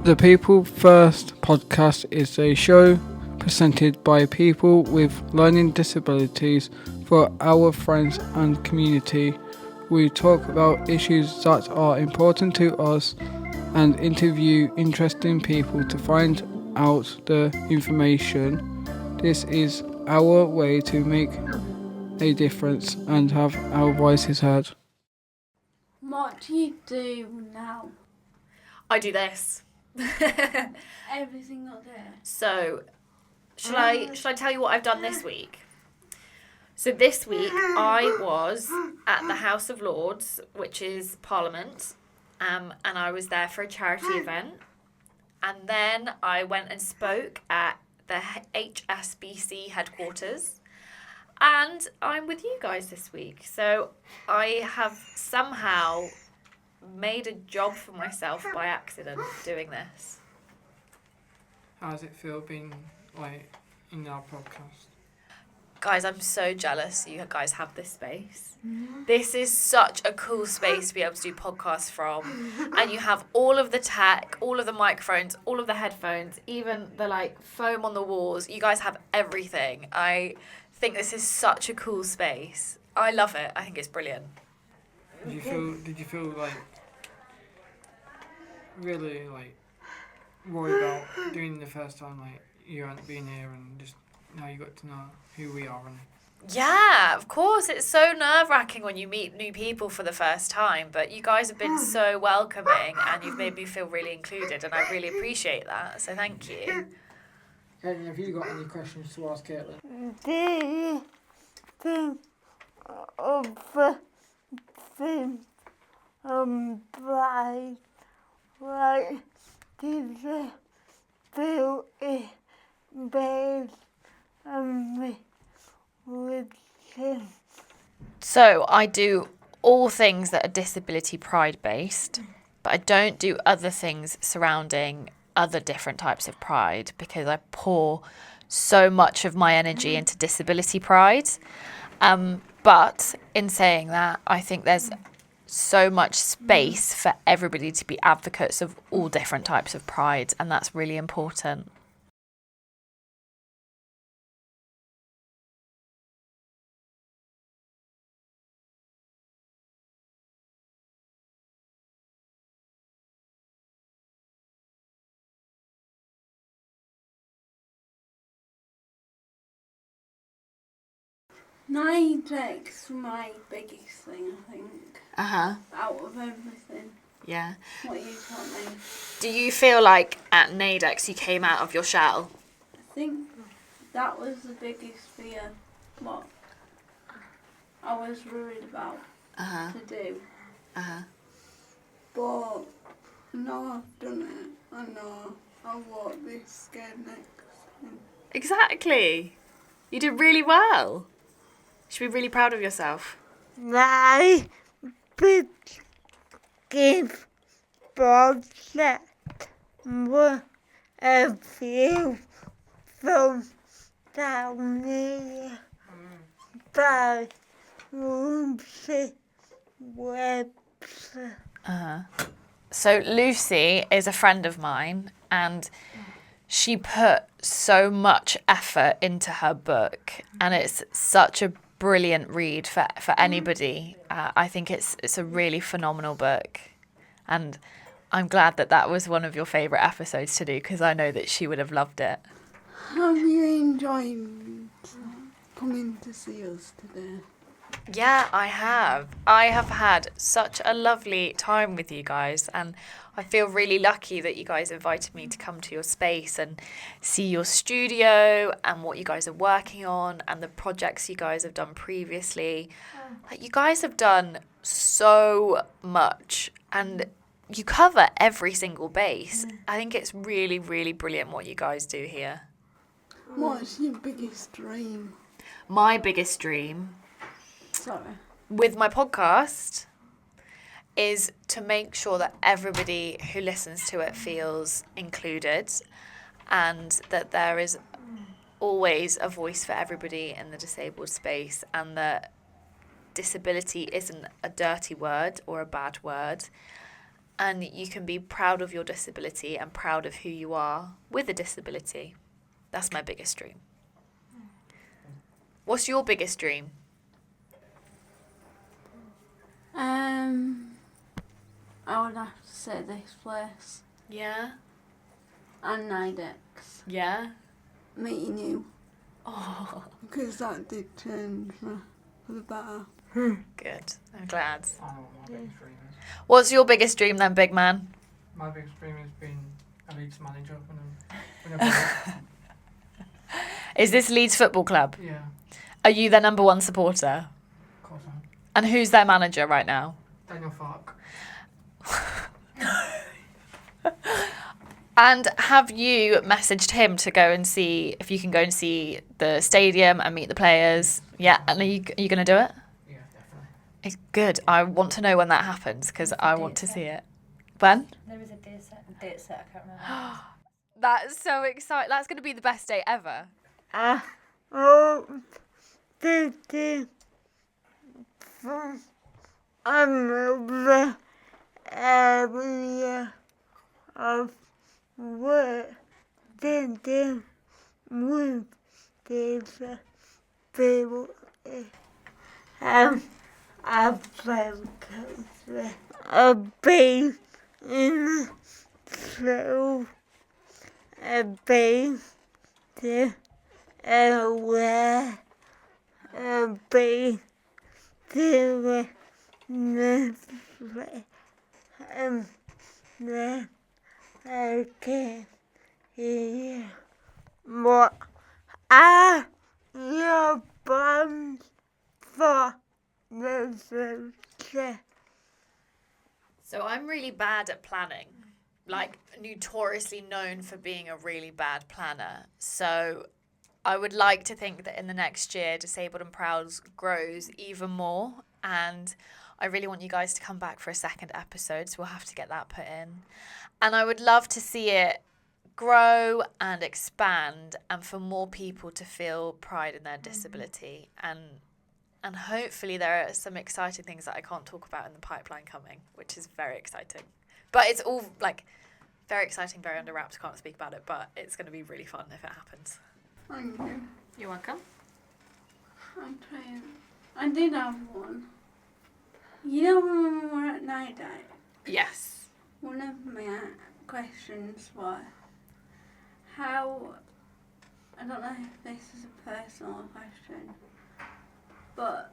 The People First podcast is a show presented by people with learning disabilities for our friends and community. We talk about issues that are important to us and interview interesting people to find out the information. This is our way to make a difference and have our voices heard. What do you do now? I do this. Every single day. So, shall I tell you what I've done this week? So this week I was at the House of Lords, which is Parliament, and I was there for a charity event. And then I went and spoke at the HSBC headquarters. And I'm with you guys this week. So I have somehow made a job for myself by accident doing this. How does it feel being in our podcast? Guys, I'm so jealous you guys have this space. This is such a cool space to be able to do podcasts from. And you have all of the tech, all of the microphones, all of the headphones, even the foam on the walls. You guys have everything. I think this is such a cool space. I love it. I think it's brilliant. Did you feel really worried about doing the first time you hadn't been here and just now you got to know who we are and Yeah, of course. It's so nerve-wracking when you meet new people for the first time, but you guys have been so welcoming and you've made me feel really included, and I really appreciate that, so thank you. Caitlin, have you got any questions to ask Caitlin? Do you think of the thing pride, did you feel it based on the religion? So I do all things that are disability pride based, but I don't do other things surrounding other different types of pride because I pour so much of my energy into disability pride. But in saying that, I think there's so much space for everybody to be advocates of all different types of pride, and that's really important. Nidex my biggest thing, I think. Out of everything. Yeah. What you taught me. Do you feel like at NAIDEX you came out of your shell? I think that was the biggest fear. What I was worried about to do. But now I've done it. I know I won't be scared next time. Exactly. You did really well. You should be really proud of yourself. My biggest project was a view from down here by Lucy Webster. So Lucy is a friend of mine, and she put so much effort into her book, and it's such a brilliant read for anybody. I think it's a really phenomenal book, and I'm glad that was one of your favourite episodes to do because I know that she would have loved it. Have you enjoyed coming to see us today? Yeah, I have. I have had such a lovely time with you guys, and I feel really lucky that you guys invited me to come to your space and see your studio and what you guys are working on and the projects you guys have done previously. You guys have done so much and you cover every single base. I think it's really, really brilliant what you guys do here. What's your biggest dream? My biggest dream Sorry. with my podcast is to make sure that everybody who listens to it feels included and that there is always a voice for everybody in the disabled space, and that disability isn't a dirty word or a bad word, and you can be proud of your disability and proud of who you are with a disability. That's my biggest dream. What's your biggest dream? I would have to say this place. Yeah? And Nidex. Yeah? Meeting you. Oh, Because that did change me for the better. good. I'm glad. I know what my biggest dream is. What's your biggest dream then, big man? My biggest dream is being a Leeds manager when I'm Is this Leeds Football Club? yeah, Are you their number one supporter? of course I am. And who's their manager right now? Daniel Fark. And have you messaged him to go and see if you can go and see the stadium and meet the players? Yeah, and are you going to do it? Yeah, definitely. It's good. I want to know when that happens because I want to see it. When? There was a date set, I can't remember. That's so exciting. That's going to be the best day ever. From another area of work dealing with disability. I've been in school. I've been to where I've been to nursery and then I can hear what are your plans for the future? So I'm really bad at planning, like notoriously known for being a really bad planner. So I would like to think that in the next year, Disabled and Proud grows even more. And I really want you guys to come back for a second episode, so we'll have to get that put in. And I would love to see it grow and expand and for more people to feel pride in their disability. And hopefully there are some exciting things that I can't talk about in the pipeline coming, which is very exciting. But it's all like very exciting, very under wraps. Can't speak about it, but it's going to be really fun if it happens. Thank you. You're welcome. I'm trying. I did have one. You know when we were at night out, Yes. one of my questions was how, I don't know if this is a personal question, but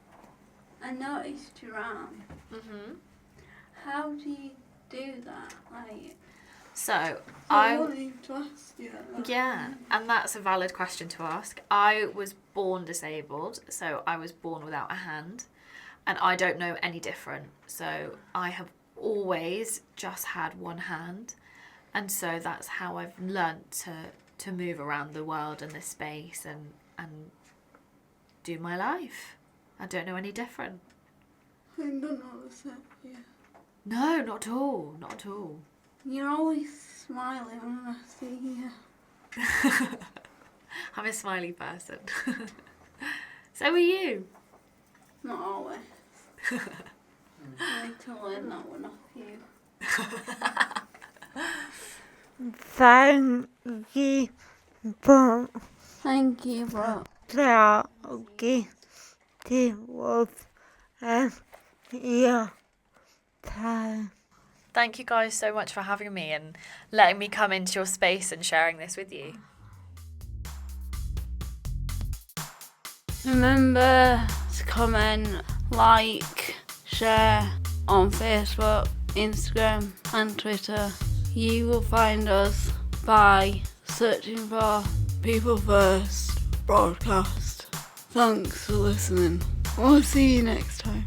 I noticed your arm. Mhm. How do you do that? Like, So I wanted to ask you that. Yeah, and that's a valid question to ask. I was born disabled, so I was born without a hand, and I don't know any different. So I have always just had one hand, and so that's how I've learnt to move around the world and this space and do my life. I don't know any different. I don't know the same. Yeah. No, not at all. Not at all. You're always smiling when I see you. I'm a smiley person. So are you. Not always. I need to learn that one off you. Thank you for Thank you, bro. talking to us your time. Thank you guys so much for having me and letting me come into your space and sharing this with you. Remember to comment, like, share on Facebook, Instagram and Twitter. You will find us by searching for People First Broadcast. Thanks for listening. We'll see you next time.